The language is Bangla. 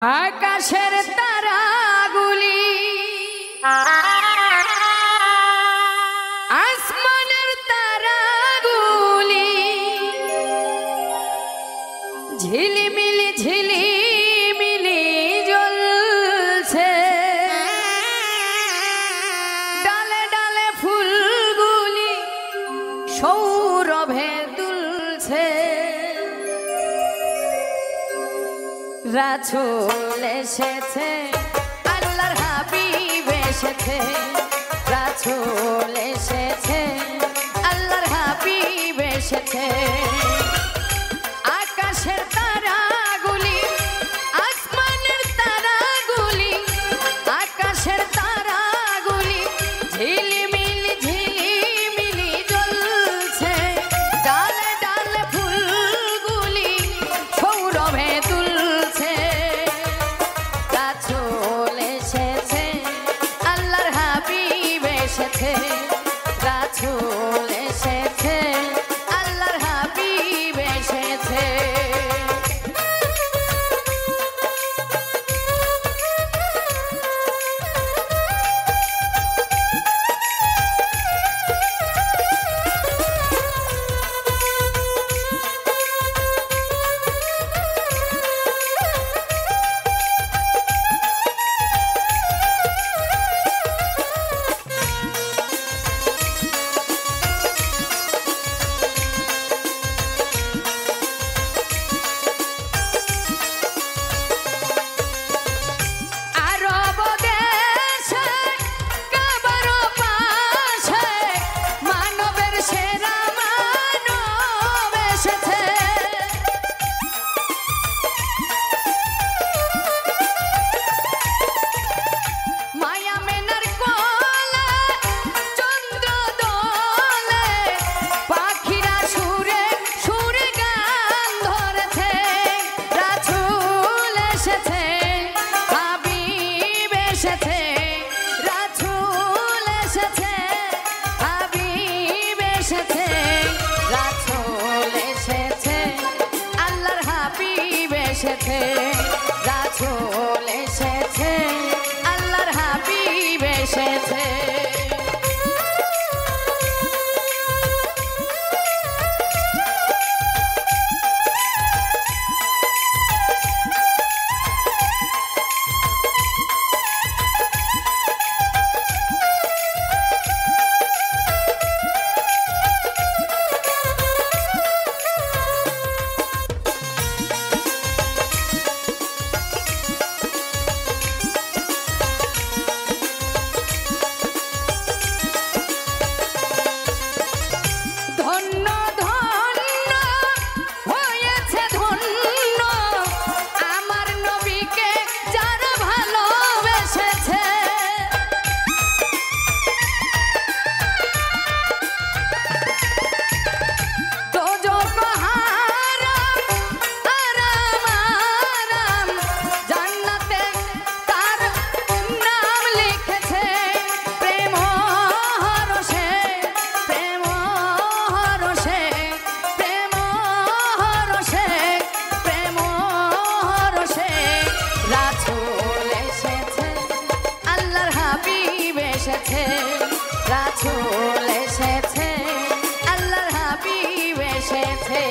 আকাশের তারাগুলি আসমানের তারাগুলি ঝিলিমিলি ঝিলিমিলি জ্বলছে, ডালে ডালে ফুলগুলি সৌরভে দুলছে। রাসূল এসেছে, আল্লাহর হাবিব এসেছে। রাসূল এসেছে, আল্লাহর হাবিব এসেছে। আকাশের তারাগুলি আসমানের তারাগুলি, আকাশের তারাগুলি ঝিলিমিলি ঝিলিমিলি জ্বলছে, ডালে ডালে ফুলগুলি সৌরভে দুলছে। রাসূল এসেছে, আল্লাহর হাবিব এসেছে। রাসূল এসেছে, আল্লাহর হাবিব এসেছে। রাসূল এসেছে, আল্লাহর হাবিব এসেছে। রাসূল এসেছে, আল্লাহর হাবিব এসেছে। রাসূল এসেছে, আল্লাহর হাবিব এসেছে।